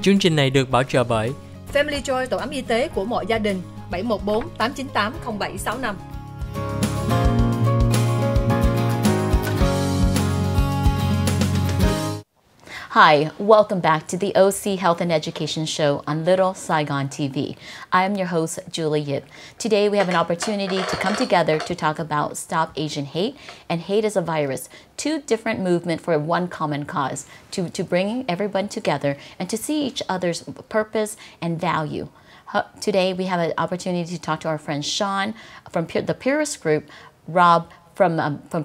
Chương trình này được bảo trợ bởi Family Joy, tổ ấm y tế của mọi gia đình, 714 898 0765. Hi, welcome back to the OC Health and Education Show on Little Saigon TV. I am your host, Julie Yip. Today we have an opportunity to come together to talk about Stop Asian Hate and Hate is a Virus, two different movements for one common cause, to bring everyone together and to see each other's purpose and value. Today we have an opportunity to talk to our friend Sean from the Purist Group, Rob from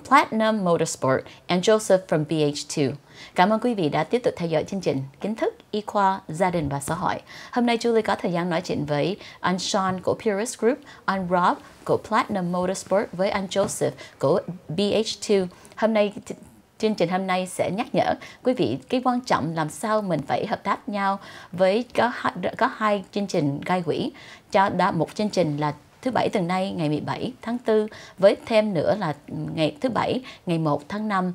Platinum Motorsport, and Joseph from BH2. Cảm ơn quý vị đã tiếp tục theo dõi chương trình Kiến thức, Y khoa, Gia đình và Xã hội. Hôm nay Julie có thời gian nói chuyện với anh Sean của Purist Group, anh Rob của Platinum Motorsport với anh Joseph của BH2. Hôm nay chương trình hôm nay sẽ nhắc nhở quý vị cái quan trọng làm sao mình phải hợp tác nhau với có hai chương trình gây quỹ. Một chương trình là thứ Bảy tuần nay ngày 17 tháng 4 với thêm nữa là ngày thứ Bảy ngày 1 tháng 5.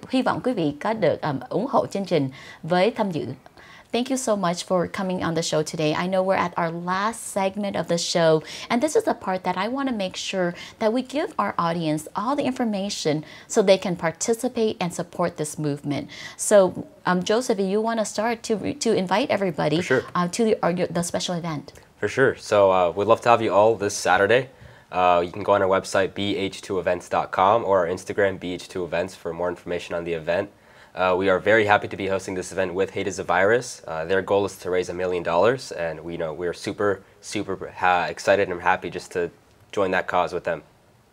Hy vọng quý vị có được ủng hộ chương trình với tham dự. Thank you so much for coming on the show today. I know we're at our last segment of the show, and this is the part that I want to make sure that we give our audience all the information so they can participate and support this movement. So, Joseph, you want to start to invite everybody to the special event. For sure. So we'd love to have you all this Saturday. You can go on our website, bh2events.com, or our Instagram, bh2events, for more information on the event. We are very happy to be hosting this event with Hate is a Virus. Their goal is to raise $1 million, and we're super excited and happy just to join that cause with them.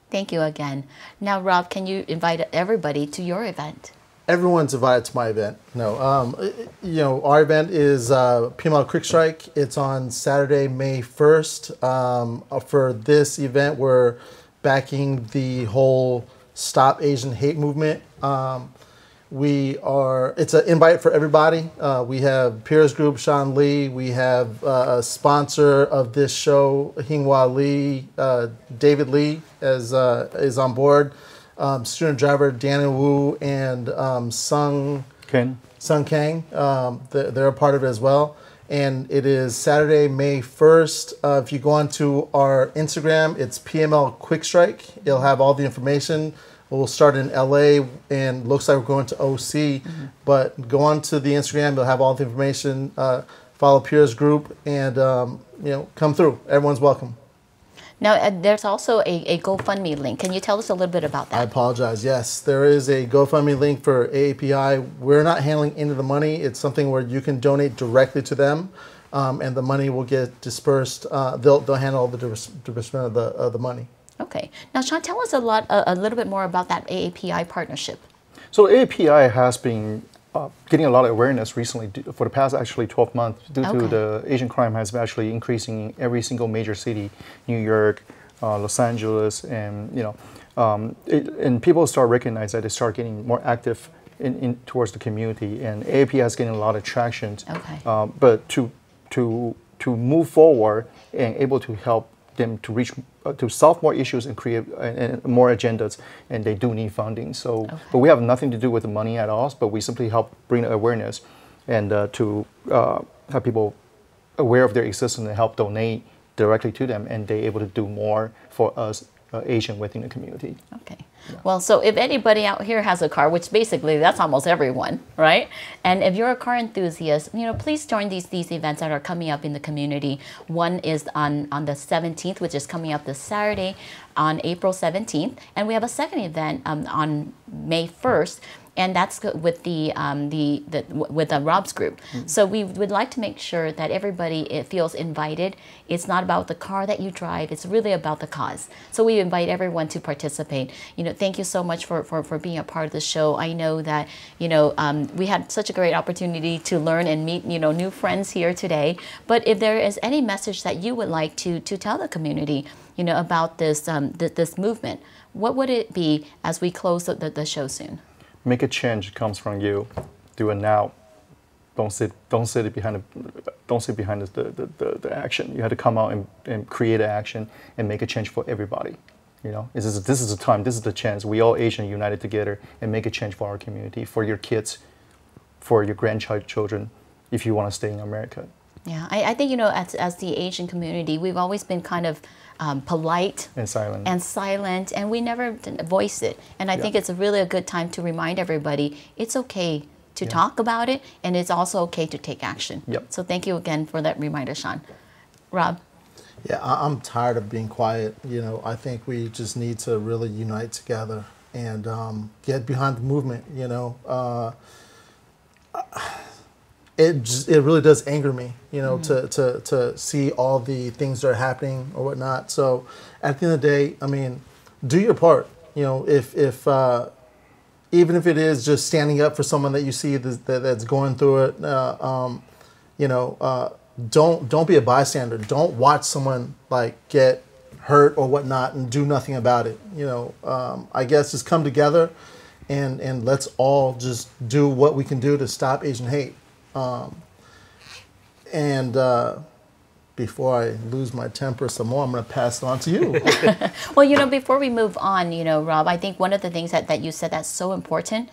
Thank you again. Now, Rob, can you invite everybody to your event? Everyone's invited to my event. No, our event is PML Quick Strike. It's on Saturday, May 1st. For this event, we're backing the whole Stop Asian Hate movement. It's an invite for everybody. We have Peers Group, Sean Lee. We have a sponsor of this show, Hinghwa Lee, David Lee is on board. Student driver Daniel Wu and Sung Kang, they're a part of it as well. And it is Saturday, May 1st. If you go onto our Instagram, it's PML Quick Strike. It'll have all the information. We'll start in LA, and looks like we're going to OC. But go onto the Instagram. They'll have all the information. Follow Peers Group, and come through. Everyone's welcome. Now, there's also a GoFundMe link. Can you tell us a little bit about that? I apologize. Yes, there is a GoFundMe link for AAPI. We're not handling any of the money. It's something where you can donate directly to them, and the money will get dispersed. They'll handle all the disbursement of the money. Okay. Now, Sean, tell us a little bit more about that AAPI partnership. So AAPI has been getting a lot of awareness recently for the past actually 12 months due to the Asian crime has been actually increasing in every single major city, New York, Los Angeles, and and people start recognize that they start getting more active in towards the community, and AAPI has getting a lot of traction. But to move forward and able to help them to reach to solve more issues and create more agendas, and they do need funding. So, but we have nothing to do with the money at all. But we simply help bring awareness and to have people aware of their existence and help donate directly to them, and they're able to do more for us Asian within the community. Okay. Yeah. Well, so if anybody out here has a car, which basically that's almost everyone, right? And if you're a car enthusiast, please join these events that are coming up in the community. One is on the 17th, which is coming up this Saturday on April 17th, and we have a second event on May 1st. And that's with the Rob's group. So we would like to make sure that everybody feels invited. It's not about the car that you drive. It's really about the cause. So we invite everyone to participate. Thank you so much for being a part of the show. I know that we had such a great opportunity to learn and meet new friends here today. But if there is any message that you would like to tell the community about this movement, what would it be as we close the show soon? Make a change comes from you. Do it now. Don't sit behind the action. You have to come out and create an action and make a change for everybody. This is the time. This is the chance. We all Asian united together and make a change for our community, for your kids, for your grandchildren, if you want to stay in America. Yeah, I think, you know, as the Asian community, we've always been kind of polite And silent. And we never voice it. And I think it's really a good time to remind everybody it's okay to talk about it, and it's also okay to take action. Yep. So thank you again for that reminder, Sean. Rob? Yeah, I'm tired of being quiet. You know, I think we just need to really unite together and get behind the movement. You know, it really does anger me. You know, to see all the things that are happening or whatnot. So at the end of the day, I mean, do your part. You know, if even if it is just standing up for someone that you see that's going through it, you know, don't be a bystander. Don't watch someone like get hurt or whatnot and do nothing about it. You know, I guess just come together and let's all just do what we can do to stop Asian hate. Before I lose my temper some more, I'm going to pass it on to you. Well, you know, before we move on, you know, Rob, I think one of the things that you said that's so important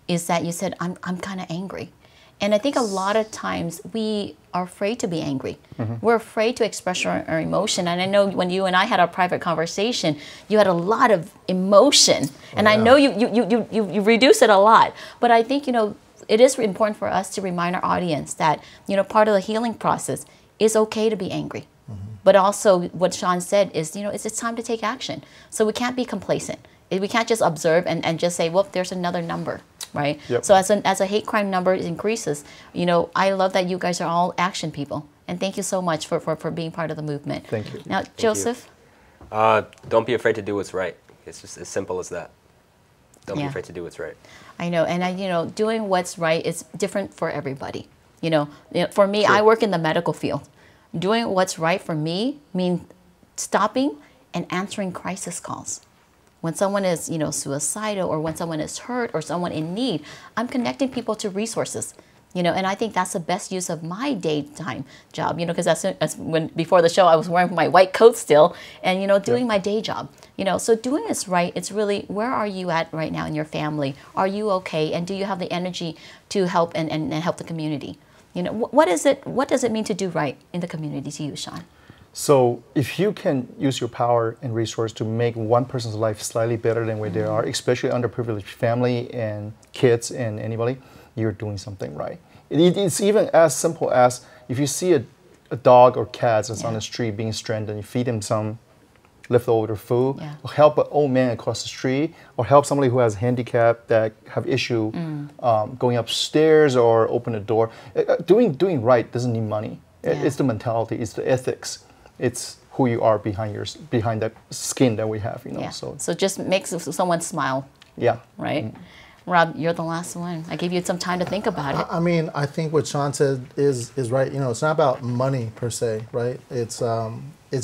is that you said, I'm kind of angry. And I think a lot of times we are afraid to be angry. We're afraid to express our emotion. And I know when you and I had our private conversation, you had a lot of emotion. And I know you reduce it a lot. But I think, you know, it is important for us to remind our audience that, you know, part of the healing process is okay to be angry. But also what Sean said is, you know, it's time to take action. So we can't be complacent. We can't just observe and just say, well, there's another number, right? Yep. So as a hate crime number increases, you know, I love that you guys are all action people. And thank you so much for being part of the movement. Thank you. Now, Joseph? Don't be afraid to do what's right. It's just as simple as that. Don't be afraid to do what's right. I know, and you know, doing what's right is different for everybody. You know, for me, I work in the medical field. Doing what's right for me means stopping and answering crisis calls. When someone is, you know, suicidal, or when someone is hurt, or someone in need, I'm connecting people to resources. You know, and I think that's the best use of my daytime job. You know, because when before the show I was wearing my white coat still, and you know, doing my day job. You know, so doing this right, it's really, where are you at right now in your family? Are you okay? And do you have the energy to help and help the community? You know, what does it mean to do right in the community to you, Sean? So if you can use your power and resource to make one person's life slightly better than where they are, especially underprivileged family and kids and anybody, you're doing something right. It's even as simple as if you see a dog or cat that's on the street being stranded, you feed him some leftover food, or help an old man across the street, or help somebody who has a handicap that have issue going upstairs or open a door. Doing right doesn't need money. It's the mentality, it's the ethics, it's who you are behind that skin that we have. You know. So just makes someone smile. Yeah. Right. Rob, you're the last one. I gave you some time to think about it. I mean, I think what Sean said is right. You know, it's not about money per se, right? It's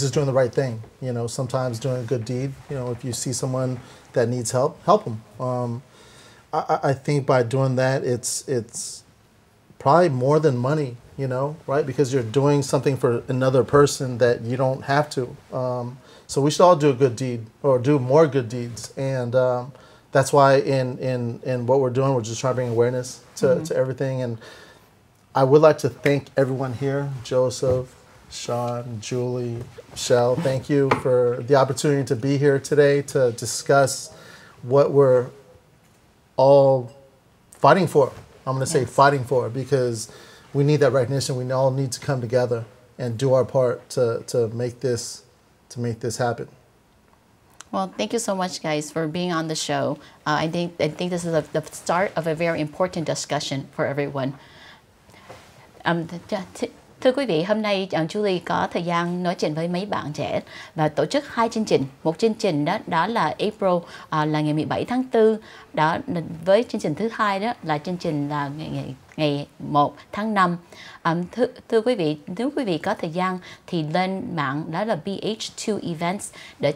just doing the right thing. You know, sometimes doing a good deed. You know, if you see someone that needs help them. I think by doing that, it's probably more than money. You know, right? Because you're doing something for another person that you don't have to. So we should all do a good deed, or do more good deeds, and that's why in what we're doing, we're just trying to bring awareness to everything. And I would like to thank everyone here, Joseph, Sean, Julie, Michelle. Thank you for the opportunity to be here today to discuss what we're all fighting for. I'm going to say fighting for, because we need that recognition. We all need to come together and do our part to make this happen. Well, thank you so much, guys, for being on the show. I think this is the start of a very important discussion for everyone. Thưa quý vị, hôm nay Julie có thời gian nói chuyện với mấy bạn trẻ và tổ chức hai chương trình. Một chương trình đó là April, là ngày 17 tháng 4. Đó, với chương trình thứ hai đó là chương trình là ngày 1 tháng 5. Thưa quý vị, nếu quý vị có thời gian thì lên mạng đó là BH2 Events để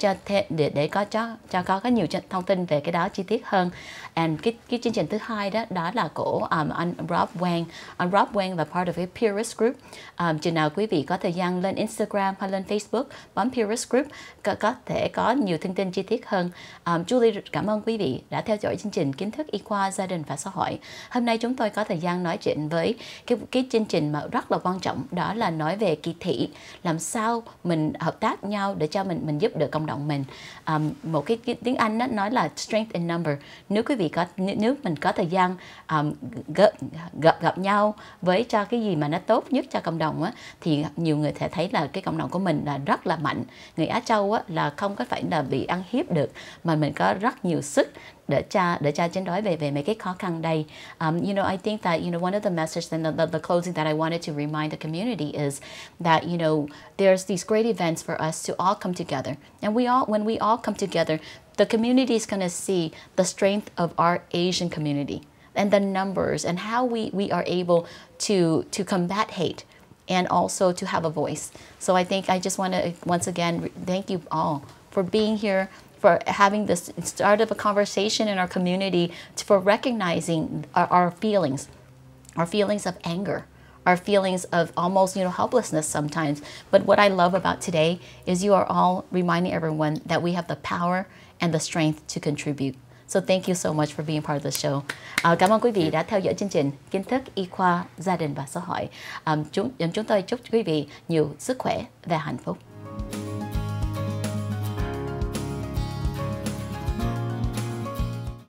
có nhiều thông tin về cái đó chi tiết hơn. And cái chương trình thứ hai đó là của anh Rob Wang. Anh Rob Wang là part of a peer risk group. Chừng nào quý vị có thời gian lên Instagram hay lên Facebook bấm peer risk group có thể có nhiều thông tin chi tiết hơn. Julie cảm ơn quý vị đã theo dõi chương trình Kiến thức y khoa gia đình và xã hội. Hôm nay chúng tôi có thời gian nói nói chuyện với cái chương trình mà rất là quan trọng, đó là nói về kỳ thị, làm sao mình hợp tác nhau để cho mình giúp được cộng đồng mình. Một cái tiếng Anh đó nói là strength in number. Nếu quý vị nếu mình có thời gian gặp nhau với cho cái gì mà nó tốt nhất cho cộng đồng á, thì nhiều người sẽ thấy là cái cộng đồng của mình là rất là mạnh. Người Á Châu á, là không có phải là bị ăn hiếp được, mà mình có rất nhiều sức để cho chiến đối về mấy cái khó khăn đây. You know, I think that, you know, one of the messages and the closing that I wanted to remind the community is that, you know, there's these great events for us to all come together. And when we all come together, the community is going to see the strength of our Asian community and the numbers and how we are able to combat hate and also to have a voice. So I think I just want to once again thank you all for being here, for having this start of a conversation in our community, for recognizing our feelings of anger, our feelings of almost, you know, helplessness sometimes. But what I love about today is you are all reminding everyone that we have the power and the strength to contribute. So thank you so much for being part of the show. Cảm ơn quý vị đã theo dõi chương trình Kiến thức, y khoa, gia đình và xã hội. Chúng tôi chúc quý vị nhiều sức khỏe và hạnh phúc.